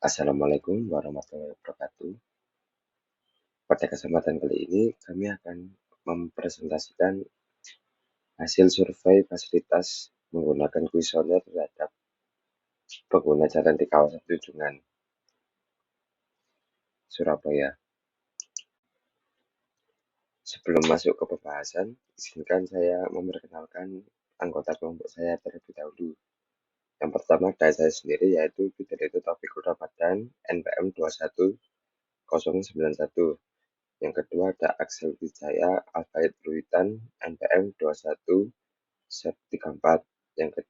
Assalamualaikum warahmatullahi wabarakatuh. Pada kesempatan kali ini, kami akan mempresentasikan hasil survei fasilitas menggunakan kuesioner terhadap pengguna jalan di kawasan Tunjungan, Surabaya. Sebelum masuk ke pembahasan, izinkan saya memperkenalkan anggota kelompok saya terlebih dahulu. Yang pertama dari saya sendiri yaitu Fidelito Taufikul Ramadan, NPM 21091. Yang kedua ada Axel Wijaya Alfaid Luitan, NPM 21134. Yang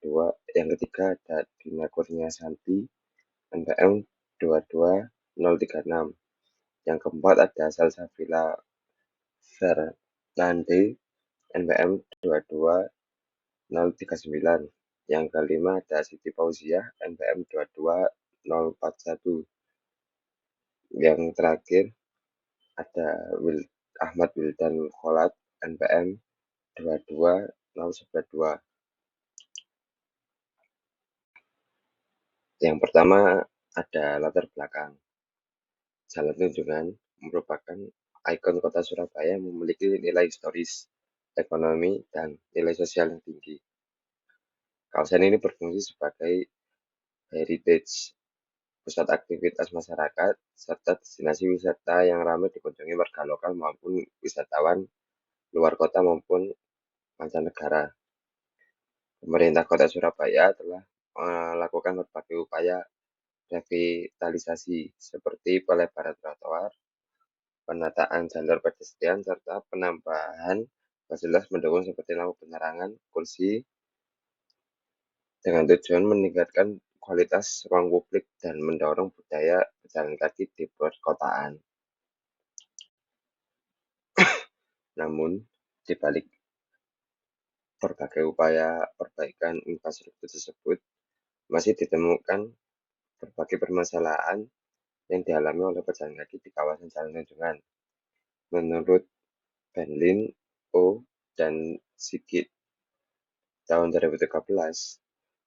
ketiga ada Dina Kurnia Santi, NPM 22036. Yang keempat ada Salsabila Fernande, NPM 22039. Yang kelima ada Siti Fauziah, NPM 22041. Yang terakhir ada Ahmad Wildan Kholat, NPM 22092. Yang pertama ada latar belakang. Jalan Tunjungan merupakan ikon kota Surabaya yang memiliki nilai historis, ekonomi, dan nilai sosial yang tinggi. Kawasan ini berfungsi sebagai heritage, pusat aktivitas masyarakat, serta destinasi wisata yang ramai dikunjungi warga lokal maupun wisatawan luar kota maupun mancanegara. Pemerintah Kota Surabaya telah melakukan berbagai upaya revitalisasi seperti pelebaran trotoar, penataan jalur pedestrian, serta penambahan fasilitas pendukung seperti lampu penerangan, kursi, dengan tujuan meningkatkan kualitas ruang publik dan mendorong budaya pejalan kaki di perkotaan. Namun, di balik berbagai upaya perbaikan infrastruktur tersebut, masih ditemukan berbagai permasalahan yang dialami oleh pejalan kaki di kawasan Jalan Tunjungan. Menurut Benlin O. dan Sigit tahun 2013,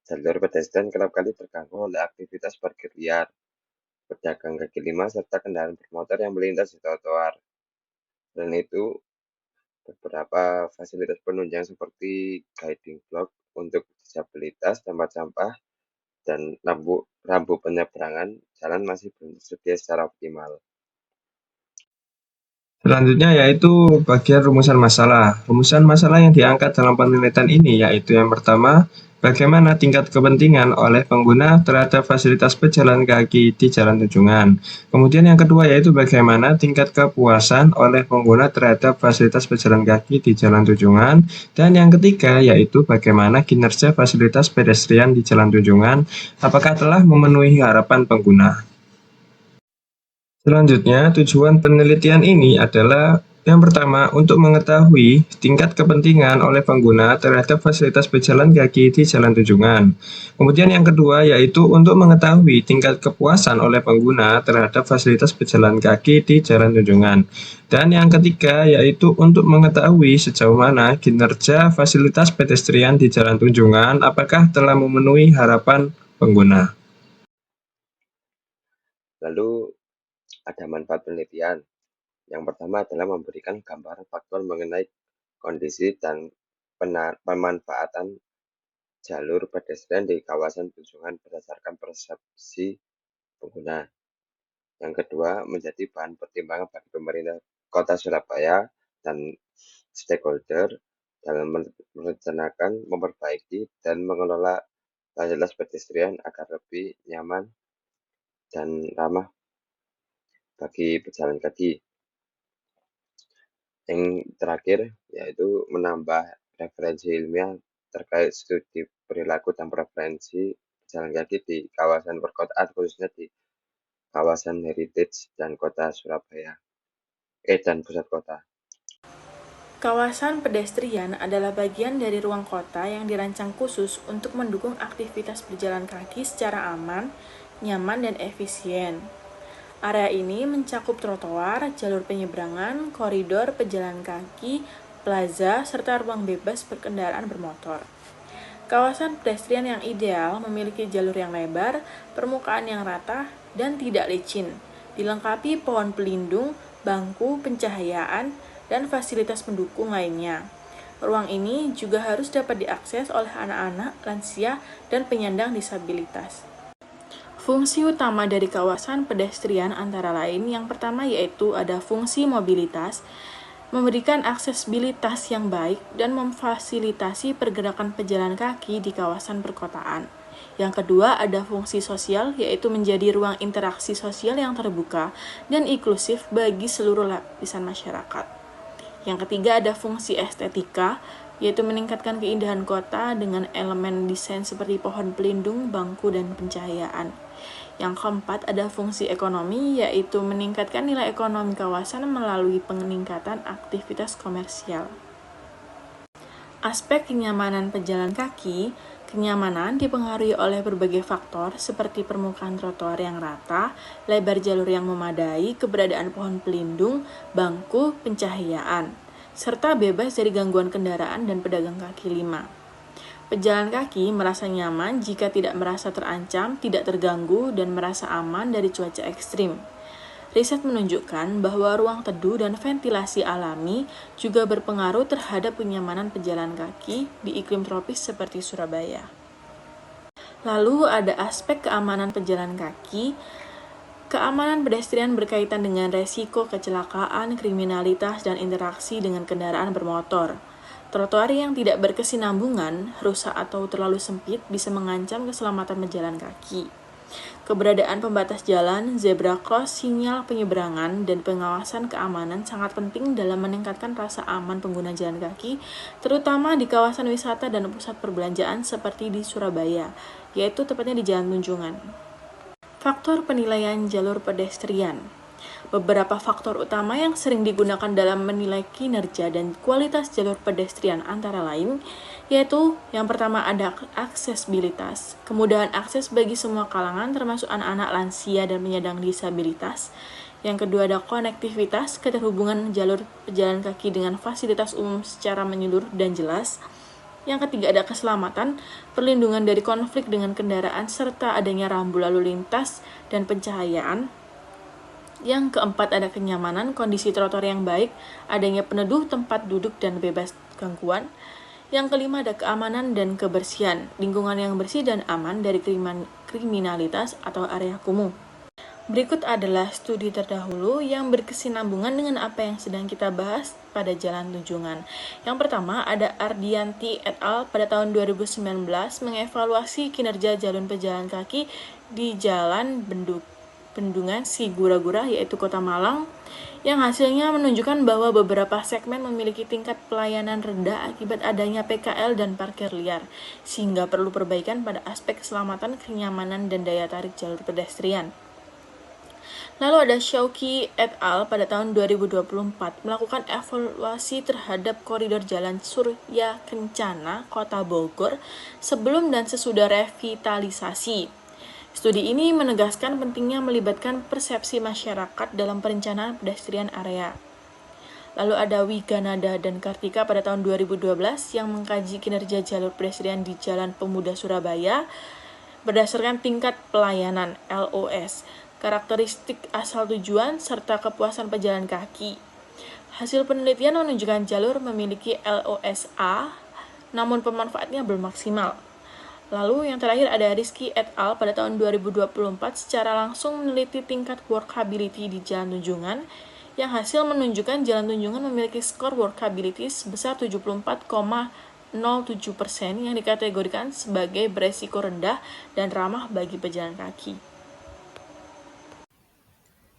jalur pedestrian kerap kali terganggu oleh aktivitas parkir liar, pedagang kaki lima, serta kendaraan bermotor yang melintas di trotoar. Selain itu, beberapa fasilitas penunjang seperti guiding block untuk disabilitas, tempat sampah, dan rambu penyeberangan jalan masih belum tersedia secara optimal. Selanjutnya yaitu bagian rumusan masalah. Rumusan masalah yang diangkat dalam penelitian ini yaitu yang pertama, bagaimana tingkat kepentingan oleh pengguna terhadap fasilitas pejalan kaki di Jalan Tunjungan. Kemudian yang kedua yaitu bagaimana tingkat kepuasan oleh pengguna terhadap fasilitas pejalan kaki di Jalan Tunjungan. Dan yang ketiga yaitu bagaimana kinerja fasilitas pedestrian di Jalan Tunjungan, apakah telah memenuhi harapan pengguna. Selanjutnya, tujuan penelitian ini adalah yang pertama, untuk mengetahui tingkat kepentingan oleh pengguna terhadap fasilitas pejalan kaki di Jalan Tunjungan. Kemudian yang kedua yaitu untuk mengetahui tingkat kepuasan oleh pengguna terhadap fasilitas pejalan kaki di Jalan Tunjungan. Dan yang ketiga yaitu untuk mengetahui sejauh mana kinerja fasilitas pedestrian di Jalan Tunjungan apakah telah memenuhi harapan pengguna. Lalu ada manfaat penelitian. Yang pertama adalah memberikan gambaran faktual mengenai kondisi dan pemanfaatan jalur pedestrian di kawasan Tunjungan berdasarkan persepsi pengguna. Yang kedua, menjadi bahan pertimbangan bagi pemerintah Kota Surabaya dan stakeholder dalam merencanakan, memperbaiki, dan mengelola fasilitas pedestrian agar lebih nyaman dan ramah bagi pejalan kaki. Yang terakhir yaitu menambah referensi ilmiah terkait studi perilaku dan preferensi pejalan kaki di kawasan perkotaan, khususnya di kawasan heritage dan kota Surabaya dan pusat kota. Kawasan pedestrian adalah bagian dari ruang kota yang dirancang khusus untuk mendukung aktivitas berjalan kaki secara aman, nyaman, dan efisien. Area ini mencakup trotoar, jalur penyeberangan, koridor pejalan kaki, plaza, serta ruang bebas berkendaraan bermotor. Kawasan pedestrian yang ideal memiliki jalur yang lebar, permukaan yang rata, dan tidak licin, dilengkapi pohon pelindung, bangku, pencahayaan, dan fasilitas pendukung lainnya. Ruang ini juga harus dapat diakses oleh anak-anak, lansia, dan penyandang disabilitas. Fungsi utama dari kawasan pedestrian antara lain yang pertama yaitu ada fungsi mobilitas, memberikan aksesibilitas yang baik dan memfasilitasi pergerakan pejalan kaki di kawasan perkotaan. Yang kedua ada fungsi sosial, yaitu menjadi ruang interaksi sosial yang terbuka dan inklusif bagi seluruh lapisan masyarakat. Yang ketiga ada fungsi estetika, yaitu meningkatkan keindahan kota dengan elemen desain seperti pohon pelindung, bangku, dan pencahayaan. Yang keempat ada fungsi ekonomi, yaitu meningkatkan nilai ekonomi kawasan melalui peningkatan aktivitas komersial. Aspek kenyamanan pejalan kaki, kenyamanan dipengaruhi oleh berbagai faktor seperti permukaan trotoar yang rata, lebar jalur yang memadai, keberadaan pohon pelindung, bangku, pencahayaan, serta bebas dari gangguan kendaraan dan pedagang kaki lima. Pejalan kaki merasa nyaman jika tidak merasa terancam, tidak terganggu, dan merasa aman dari cuaca ekstrim. Riset menunjukkan bahwa ruang teduh dan ventilasi alami juga berpengaruh terhadap kenyamanan pejalan kaki di iklim tropis seperti Surabaya. Lalu ada aspek keamanan pejalan kaki. Keamanan pedestrian berkaitan dengan resiko kecelakaan, kriminalitas, dan interaksi dengan kendaraan bermotor. Trotoar yang tidak berkesinambungan, rusak atau terlalu sempit bisa mengancam keselamatan pejalan kaki. Keberadaan pembatas jalan, zebra cross, sinyal penyeberangan, dan pengawasan keamanan sangat penting dalam meningkatkan rasa aman pengguna jalan kaki, terutama di kawasan wisata dan pusat perbelanjaan seperti di Surabaya, yaitu tepatnya di Jalan Tunjungan. Faktor penilaian jalur pedestrian. Beberapa faktor utama yang sering digunakan dalam menilai kinerja dan kualitas jalur pedestrian antara lain, yaitu yang pertama ada aksesibilitas, kemudahan akses bagi semua kalangan termasuk anak-anak, lansia, dan penyandang disabilitas. Yang kedua ada konektivitas, keterhubungan jalur pejalan kaki dengan fasilitas umum secara menyeluruh dan jelas. Yang ketiga ada keselamatan, perlindungan dari konflik dengan kendaraan, serta adanya rambu lalu lintas dan pencahayaan. Yang keempat ada kenyamanan, kondisi trotoar yang baik, adanya peneduh, tempat duduk, dan bebas gangguan. Yang kelima ada keamanan dan kebersihan, lingkungan yang bersih dan aman dari kriminalitas atau area kumuh. Berikut adalah studi terdahulu yang berkesinambungan dengan apa yang sedang kita bahas pada Jalan Tunjungan. Yang pertama ada Ardianti et al. Pada tahun 2019 mengevaluasi kinerja jalur pejalan kaki di Jalan Bendungan Sigura-gura yaitu Kota Malang, yang hasilnya menunjukkan bahwa beberapa segmen memiliki tingkat pelayanan rendah akibat adanya PKL dan parkir liar, sehingga perlu perbaikan pada aspek keselamatan, kenyamanan, dan daya tarik jalur pedestrian. Lalu ada Shauki et al. Pada tahun 2024 melakukan evaluasi terhadap koridor jalan Surya Kencana, Kota Bogor, sebelum dan sesudah revitalisasi. Studi ini menegaskan pentingnya melibatkan persepsi masyarakat dalam perencanaan pedestrian area. Lalu ada Wiganada dan Kartika pada tahun 2012 yang mengkaji kinerja jalur pedestrian di Jalan Pemuda Surabaya berdasarkan tingkat pelayanan LOS, karakteristik asal tujuan, serta kepuasan pejalan kaki. Hasil penelitian menunjukkan jalur memiliki LOS A, namun pemanfaatnya belum maksimal. Lalu yang terakhir ada Rizky et al. Pada tahun 2024 secara langsung meneliti tingkat workability di Jalan Tunjungan, yang hasil menunjukkan Jalan Tunjungan memiliki skor workability sebesar 74,07% yang dikategorikan sebagai beresiko rendah dan ramah bagi pejalan kaki.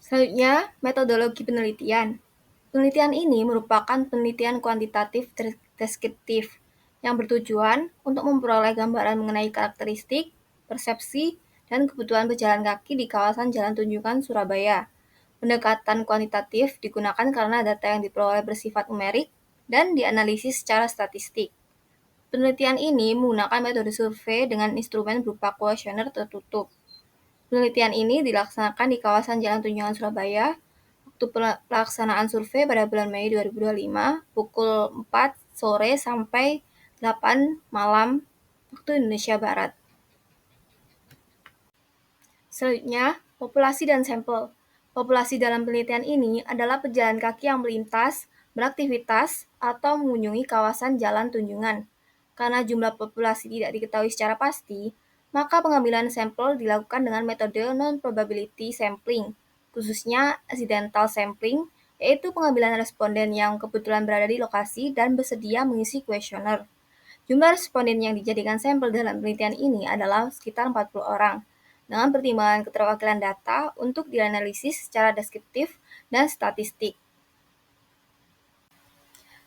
Selanjutnya, metodologi penelitian. Penelitian ini merupakan penelitian kuantitatif deskriptif yang bertujuan untuk memperoleh gambaran mengenai karakteristik, persepsi, dan kebutuhan pejalan kaki di kawasan Jalan Tunjungan Surabaya. Pendekatan kuantitatif digunakan karena data yang diperoleh bersifat numerik dan dianalisis secara statistik. Penelitian ini menggunakan metode survei dengan instrumen berupa kuesioner tertutup. Penelitian ini dilaksanakan di kawasan Jalan Tunjungan Surabaya. Waktu pelaksanaan survei pada bulan Mei 2025 pukul 4 sore sampai 8 malam waktu Indonesia Barat. Selanjutnya, Populasi dan sampel. Populasi dalam penelitian ini adalah pejalan kaki yang melintas, beraktivitas, atau mengunjungi kawasan jalan tunjungan. Karena jumlah populasi tidak diketahui secara pasti, maka pengambilan sampel dilakukan dengan metode non-probability sampling, khususnya accidental sampling, yaitu pengambilan responden yang kebetulan berada di lokasi dan bersedia mengisi kuesioner. Jumlah responden yang dijadikan sampel dalam penelitian ini adalah sekitar 40 orang, dengan pertimbangan keterwakilan data untuk dianalisis secara deskriptif dan statistik.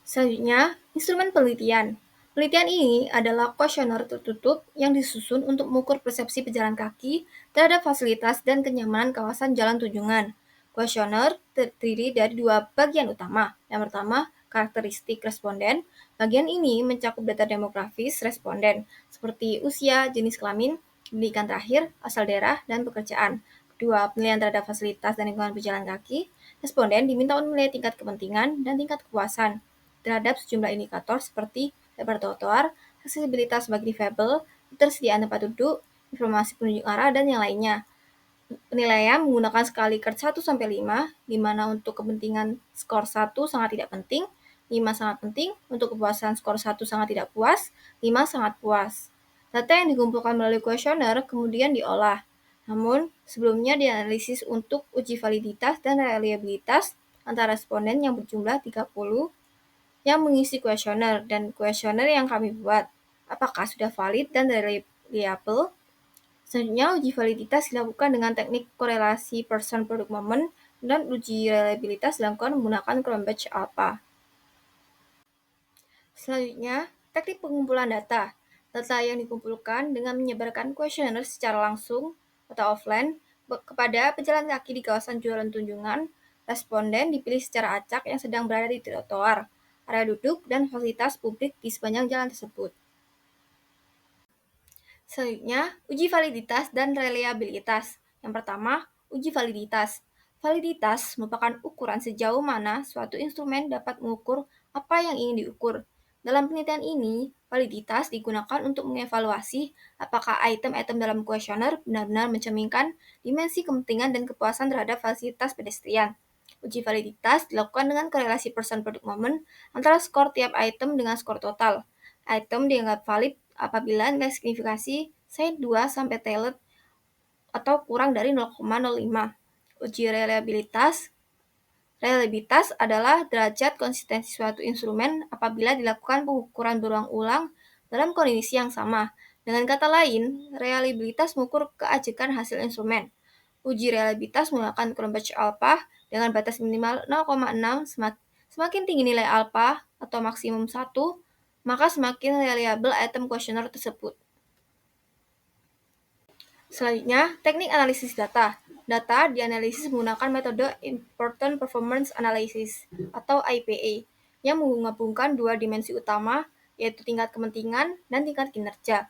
Selanjutnya, instrumen penelitian. Penelitian ini adalah kuesioner tertutup yang disusun untuk mengukur persepsi pejalan kaki terhadap fasilitas dan kenyamanan kawasan jalan tunjungan. Kuesioner terdiri dari dua bagian utama. Yang pertama, karakteristik responden. Bagian ini mencakup data demografis responden, seperti usia, jenis kelamin, pendidikan terakhir, asal daerah, dan pekerjaan. Kedua, penilaian terhadap fasilitas dan lingkungan pejalan kaki. Responden diminta untuk menilai tingkat kepentingan dan tingkat kepuasan terhadap sejumlah indikator seperti lebar trotoar, aksesibilitas bagi difabel, ketersediaan tempat duduk, informasi penunjuk arah, dan yang lainnya. Penilaian menggunakan skala Likert 1-5, di mana untuk kepentingan skor 1 sangat tidak penting, 5 sangat penting, untuk kepuasan skor 1 sangat tidak puas, 5 sangat puas. Data yang dikumpulkan melalui kuesioner kemudian diolah. Namun, sebelumnya dianalisis untuk uji validitas dan reliabilitas antara responden yang berjumlah 30 yang mengisi kuesioner dan kuesioner yang kami buat. Apakah sudah valid dan reliable? Selanjutnya, uji validitas dilakukan dengan teknik korelasi person product moment dan uji reliabilitas dilakukan menggunakan Cronbach alpha. Selanjutnya, teknik pengumpulan data. Data yang dikumpulkan dengan menyebarkan kuesioner secara langsung atau offline kepada pejalan kaki di kawasan jalan tunjungan. Responden dipilih secara acak yang sedang berada di trotoar, area duduk, dan fasilitas publik di sepanjang jalan tersebut. Selanjutnya, uji validitas dan reliabilitas. Yang pertama, uji validitas. Validitas merupakan ukuran sejauh mana suatu instrumen dapat mengukur apa yang ingin diukur. Dalam penelitian ini, validitas digunakan untuk mengevaluasi apakah item-item dalam kuesioner benar-benar mencerminkan dimensi kepentingan dan kepuasan terhadap fasilitas pedestrian. Uji validitas dilakukan dengan korelasi person product moment antara skor tiap item dengan skor total. Item dianggap valid apabila nilai signifikasi SAID 2 sampai tailored atau kurang dari 0,05. Uji reliabilitas adalah derajat konsistensi suatu instrumen apabila dilakukan pengukuran berulang-ulang dalam kondisi yang sama. Dengan kata lain, reliabilitas mengukur keajekan hasil instrumen. Uji reliabilitas menggunakan Cronbach alpha dengan batas minimal 0,6. Semakin tinggi nilai alpha atau maksimum 1, maka semakin reliable item kuesioner tersebut. Selanjutnya, teknik analisis data. Data dianalisis menggunakan metode Important Performance Analysis atau IPA yang menggabungkan dua dimensi utama, yaitu tingkat kepentingan dan tingkat kinerja.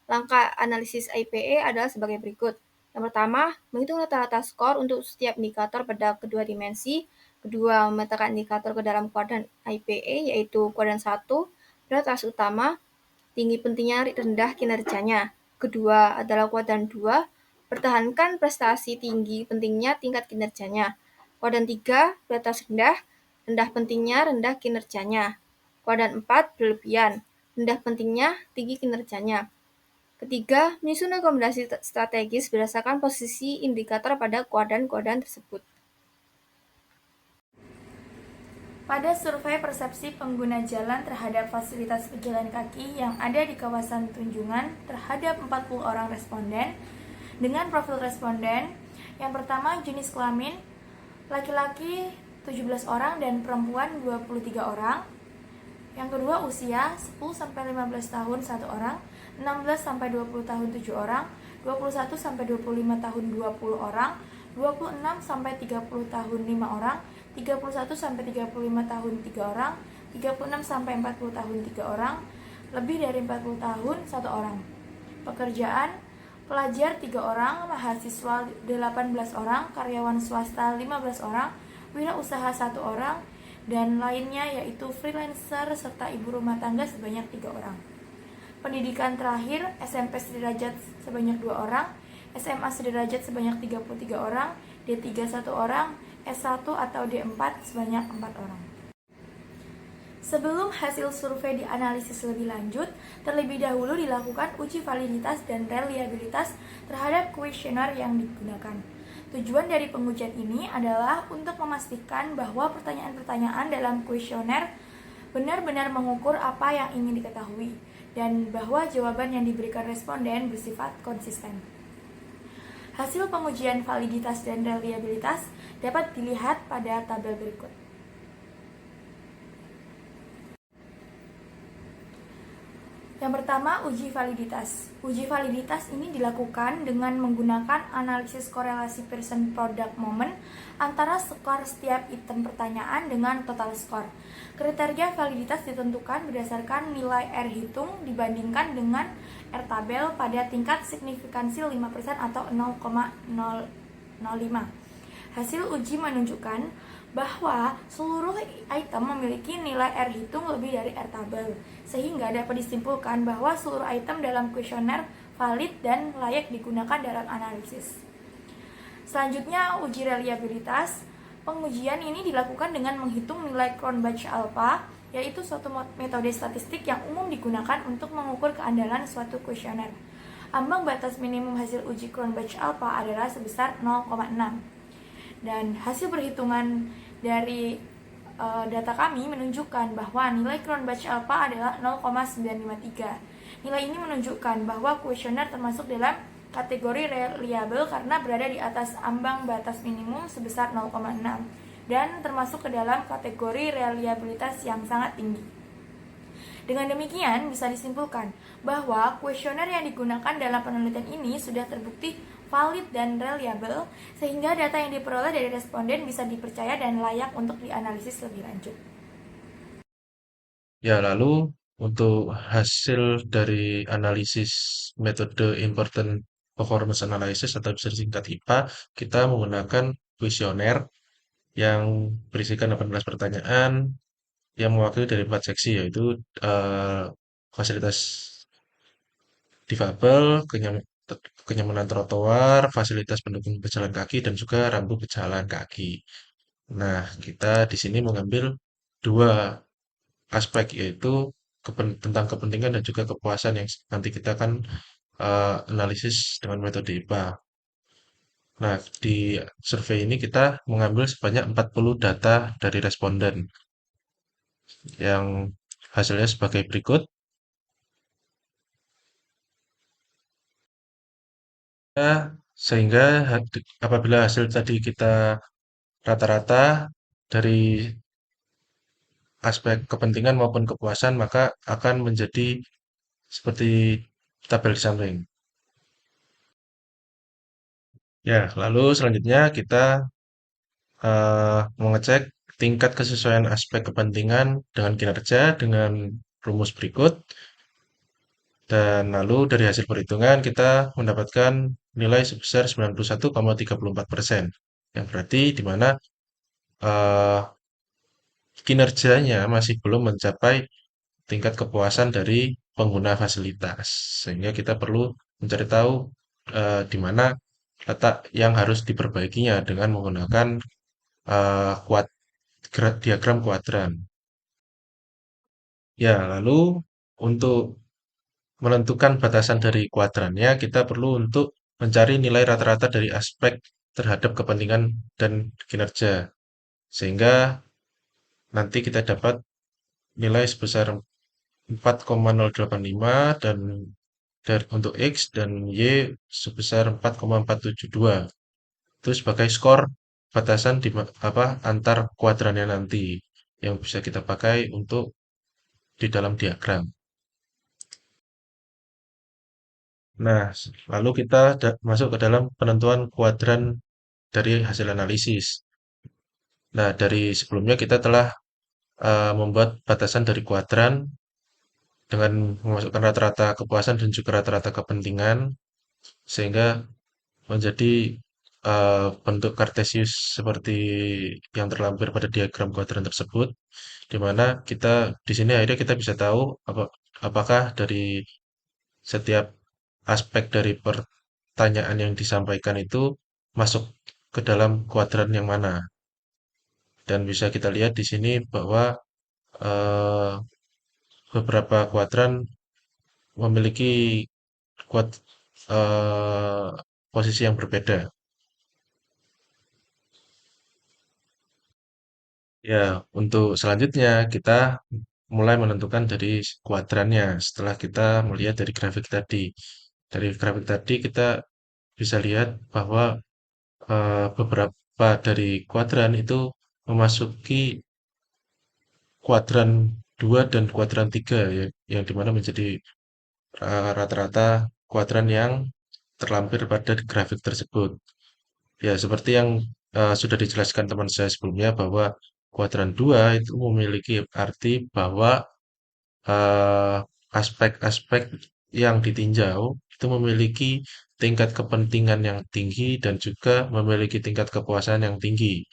Langkah analisis IPA adalah sebagai berikut. Yang pertama, menghitung rata-rata skor untuk setiap indikator pada kedua dimensi. Kedua, memetakan indikator ke dalam kuadran IPA, yaitu kuadran 1, prioritas utama, tinggi pentingnya, rendah kinerjanya. Kedua adalah kuadran 2, pertahankan prestasi, tinggi pentingnya, tingkat kinerjanya. Kuadran 3, prioritas rendah, rendah pentingnya, rendah kinerjanya. Kuadran 4, berlebihan, rendah pentingnya, tinggi kinerjanya. Ketiga, menyusun rekomendasi strategis berdasarkan posisi indikator pada kuadran-kuadran tersebut. Pada survei persepsi pengguna jalan terhadap fasilitas pejalan kaki yang ada di kawasan tunjungan terhadap 40 orang responden dengan profil responden, yang pertama jenis kelamin, laki-laki 17 orang dan perempuan 23 orang. Yang kedua usia 10-15 tahun 1 orang, 16-20 tahun 7 orang, 21-25 tahun 20 orang, 26-30 tahun 5 orang, 31-35 tahun 3 orang, 36-40 tahun 3 orang, lebih dari 40 tahun 1 orang. Pekerjaan, pelajar 3 orang, mahasiswa 18 orang, karyawan swasta 15 orang, wirausaha 1 orang, dan lainnya yaitu freelancer serta ibu rumah tangga sebanyak 3 orang. Pendidikan terakhir SMP sederajat sebanyak 2 orang, SMA sederajat sebanyak 33 orang, D3 1 orang, S1 atau D4 sebanyak 4 orang. Sebelum hasil survei dianalisis lebih lanjut, terlebih dahulu dilakukan uji validitas dan reliabilitas terhadap kuesioner yang digunakan. Tujuan dari pengujian ini adalah untuk memastikan bahwa pertanyaan-pertanyaan dalam kuesioner benar-benar mengukur apa yang ingin diketahui dan bahwa jawaban yang diberikan responden bersifat konsisten. Hasil pengujian validitas dan reliabilitas dapat dilihat pada tabel berikut. Yang pertama, uji validitas. Uji validitas ini dilakukan dengan menggunakan analisis korelasi person product moment antara skor setiap item pertanyaan dengan total skor. Kriteria validitas ditentukan berdasarkan nilai R hitung dibandingkan dengan R tabel pada tingkat signifikansi 5% atau 0,005. Hasil uji menunjukkan bahwa seluruh item memiliki nilai R hitung lebih dari R tabel, sehingga dapat disimpulkan bahwa seluruh item dalam kuesioner valid dan layak digunakan dalam analisis. Selanjutnya, uji reliabilitas. Pengujian ini dilakukan dengan menghitung nilai Cronbach alpha, yaitu suatu metode statistik yang umum digunakan untuk mengukur keandalan suatu kuesioner. Ambang batas minimum hasil uji Cronbach alpha adalah sebesar 0,6. Dan hasil perhitungan dari data kami menunjukkan bahwa nilai Cronbach alpha adalah 0,953. Nilai ini menunjukkan bahwa kuesioner termasuk dalam kategori reliable karena berada di atas ambang batas minimum sebesar 0,6 dan termasuk ke dalam kategori reliabilitas yang sangat tinggi. Dengan demikian, bisa disimpulkan bahwa kuesioner yang digunakan dalam penelitian ini sudah terbukti valid dan reliable, sehingga data yang diperoleh dari responden bisa dipercaya dan layak untuk dianalisis lebih lanjut. Ya, lalu untuk hasil dari analisis metode Important Performance Analysis atau bisa disingkat IPA, kita menggunakan kuesioner yang berisikan 18 pertanyaan yang mewakili dari 4 seksi, yaitu fasilitas difabel, kenyamanan trotoar, fasilitas pendukung pejalan kaki, dan juga rambu pejalan kaki. Nah, kita di sini mengambil dua aspek, yaitu tentang kepentingan dan juga kepuasan yang nanti kita akan analisis dengan metode IPA. Nah, di survei ini kita mengambil sebanyak 40 data dari responden yang hasilnya sebagai berikut. Ya, sehingga apabila hasil tadi kita rata-rata dari aspek kepentingan maupun kepuasan, maka akan menjadi seperti tabel di samping. Ya, lalu selanjutnya kita mengecek tingkat kesesuaian aspek kepentingan dengan kinerja dengan rumus berikut. Dan lalu dari hasil perhitungan kita mendapatkan nilai sebesar 91,34%. Yang berarti di mana eh, kinerjanya masih belum mencapai tingkat kepuasan dari pengguna fasilitas. Sehingga kita perlu mencari tahu di mana letak yang harus diperbaikinya dengan menggunakan diagram kuadran. Ya, lalu untuk menentukan batasan dari kuadrannya, kita perlu untuk mencari nilai rata-rata dari aspek terhadap kepentingan dan kinerja. Sehingga nanti kita dapat nilai sebesar 4,085 dan untuk X dan Y sebesar 4,472. Itu sebagai skor batasan di antar kuadrannya nanti yang bisa kita pakai untuk di dalam diagram. Nah, lalu kita masuk ke dalam penentuan kuadran dari hasil analisis. Nah, dari sebelumnya kita telah membuat batasan dari kuadran dengan memasukkan rata-rata kepuasan dan juga rata-rata kepentingan sehingga menjadi bentuk kartesius seperti yang terlampir pada diagram kuadran tersebut, di mana kita di sini akhirnya kita bisa tahu apakah dari setiap aspek dari pertanyaan yang disampaikan itu masuk ke dalam kuadran yang mana. Dan bisa kita lihat di sini bahwa eh, beberapa kuadran memiliki kuad, eh, posisi yang berbeda. Ya, untuk selanjutnya kita mulai menentukan dari kuadrannya setelah kita melihat dari grafik tadi. Dari grafik tadi kita bisa lihat bahwa beberapa dari kuadran itu memasuki kuadran 2 dan kuadran 3 ya, yang dimana menjadi rata-rata kuadran yang terlampir pada grafik tersebut. Ya, seperti yang sudah dijelaskan teman saya sebelumnya bahwa kuadran 2 itu memiliki arti bahwa eh, aspek-aspek yang ditinjau itu memiliki tingkat kepentingan yang tinggi dan juga memiliki tingkat kepuasan yang tinggi.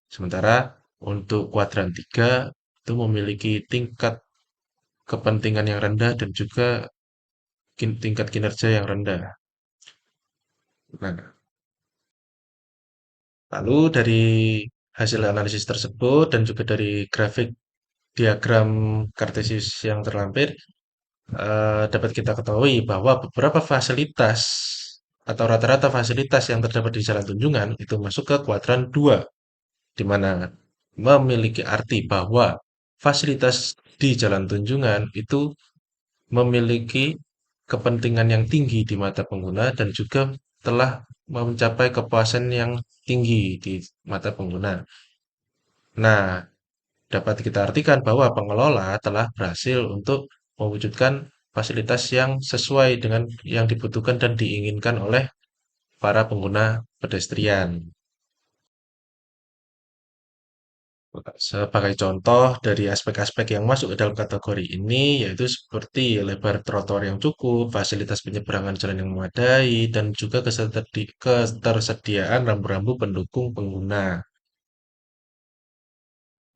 Sementara untuk kuadran 3 itu memiliki tingkat kepentingan yang rendah dan juga tingkat kinerja yang rendah. Nah, lalu dari hasil analisis tersebut dan juga dari grafik diagram kartesius yang terlampir, dapat kita ketahui bahwa beberapa fasilitas atau rata-rata fasilitas yang terdapat di jalan tunjungan itu masuk ke kuadran 2, di mana memiliki arti bahwa fasilitas di jalan tunjungan itu memiliki kepentingan yang tinggi di mata pengguna dan juga telah mencapai kepuasan yang tinggi di mata pengguna. Nah, dapat kita artikan bahwa pengelola telah berhasil untuk mewujudkan fasilitas yang sesuai dengan yang dibutuhkan dan diinginkan oleh para pengguna pedestrian. Sebagai contoh dari aspek-aspek yang masuk ke dalam kategori ini, yaitu seperti lebar trotoar yang cukup, fasilitas penyeberangan jalan yang memadai, dan juga ketersediaan rambu-rambu pendukung pengguna.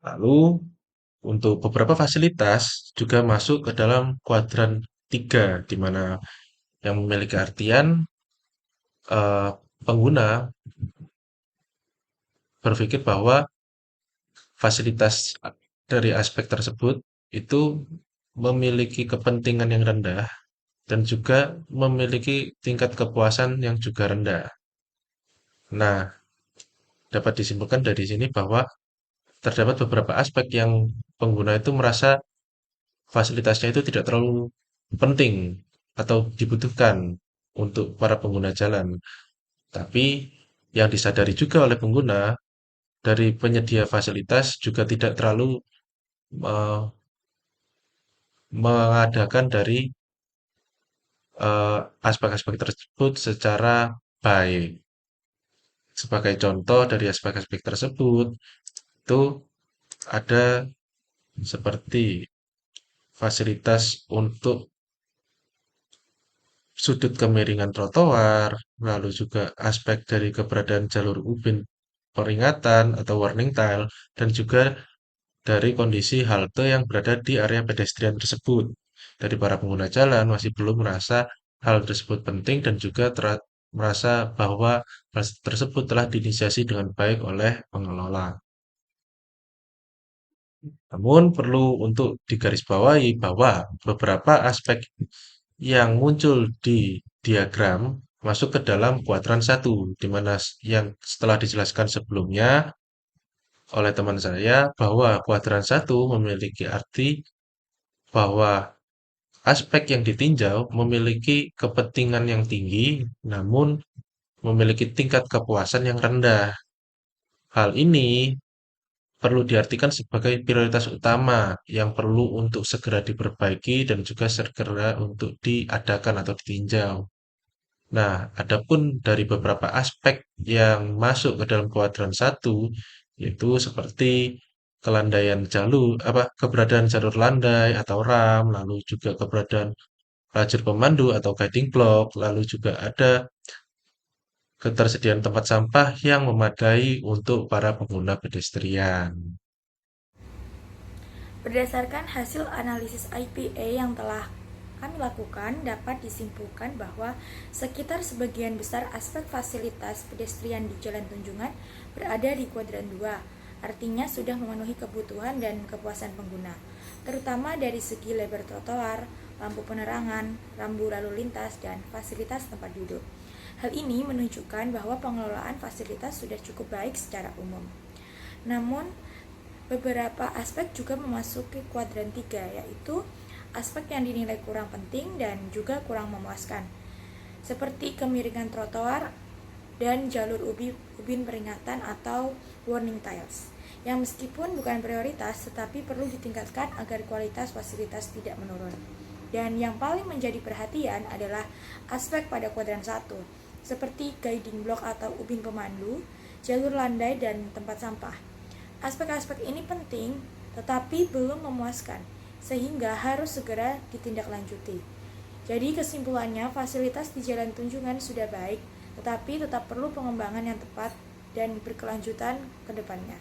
Lalu, untuk beberapa fasilitas juga masuk ke dalam kuadran 3, di mana yang memiliki artian eh, pengguna berpikir bahwa fasilitas dari aspek tersebut itu memiliki kepentingan yang rendah dan juga memiliki tingkat kepuasan yang juga rendah. Nah, dapat disimpulkan dari sini bahwa terdapat beberapa aspek yang pengguna itu merasa fasilitasnya itu tidak terlalu penting atau dibutuhkan untuk para pengguna jalan. Tapi yang disadari juga oleh pengguna dari penyedia fasilitas juga tidak terlalu eh, mengadakan dari aspek-aspek tersebut secara baik. Sebagai contoh dari aspek-aspek tersebut, itu ada seperti fasilitas untuk sudut kemiringan trotoar, lalu juga aspek dari keberadaan jalur ubin peringatan atau warning tile, dan juga dari kondisi halte yang berada di area pedestrian tersebut. Dari para pengguna jalan masih belum merasa hal tersebut penting dan juga merasa bahwa hal tersebut telah diinisiasi dengan baik oleh pengelola. Namun perlu untuk digarisbawahi bahwa beberapa aspek yang muncul di diagram masuk ke dalam kuadran 1, di mana yang setelah dijelaskan sebelumnya oleh teman saya bahwa kuadran 1 memiliki arti bahwa aspek yang ditinjau memiliki kepentingan yang tinggi, namun memiliki tingkat kepuasan yang rendah. Hal ini perlu diartikan sebagai prioritas utama yang perlu untuk segera diperbaiki dan juga segera untuk diadakan atau ditinjau. Nah, adapun dari beberapa aspek yang masuk ke dalam kuadran 1, yaitu seperti kelandaian jalur, keberadaan jalur landai atau ram, lalu juga keberadaan lajur pemandu atau guiding block, lalu juga ada ketersediaan tempat sampah yang memadai untuk para pengguna pedestrian. Berdasarkan hasil analisis IPA yang telah kami lakukan, dapat disimpulkan bahwa sekitar sebagian besar aspek fasilitas pedestrian di Jalan Tunjungan berada di kuadran 2, artinya sudah memenuhi kebutuhan dan kepuasan pengguna, terutama dari segi lebar trotoar, lampu penerangan, rambu lalu lintas, dan fasilitas tempat duduk. Hal ini menunjukkan bahwa pengelolaan fasilitas sudah cukup baik secara umum. Namun, beberapa aspek juga memasuki kuadran 3, yaitu aspek yang dinilai kurang penting dan juga kurang memuaskan, seperti kemiringan trotoar dan jalur ubin peringatan atau warning tiles, yang meskipun bukan prioritas tetapi perlu ditingkatkan agar kualitas fasilitas tidak menurun. Dan yang paling menjadi perhatian adalah aspek pada kuadran 1, seperti guiding block atau ubin pemandu, jalur landai, dan tempat sampah. Aspek-aspek ini penting tetapi belum memuaskan, sehingga harus segera ditindaklanjuti. Jadi kesimpulannya, fasilitas di Jalan Tunjungan sudah baik, tetapi tetap perlu pengembangan yang tepat dan berkelanjutan ke depannya.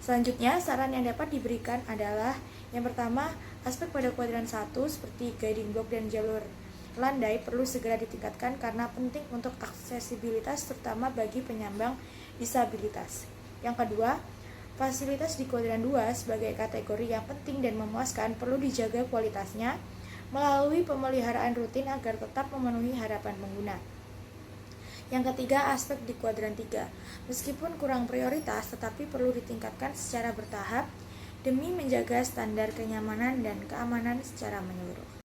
Selanjutnya, saran yang dapat diberikan adalah yang pertama, aspek pada kuadran 1 seperti guiding block dan jalur landai perlu segera ditingkatkan karena penting untuk aksesibilitas terutama bagi penyandang disabilitas. Yang kedua, fasilitas di kuadran 2 sebagai kategori yang penting dan memuaskan perlu dijaga kualitasnya melalui pemeliharaan rutin agar tetap memenuhi harapan pengguna. Yang ketiga, aspek di kuadran 3. Meskipun kurang prioritas tetapi perlu ditingkatkan secara bertahap demi menjaga standar kenyamanan dan keamanan secara menyeluruh.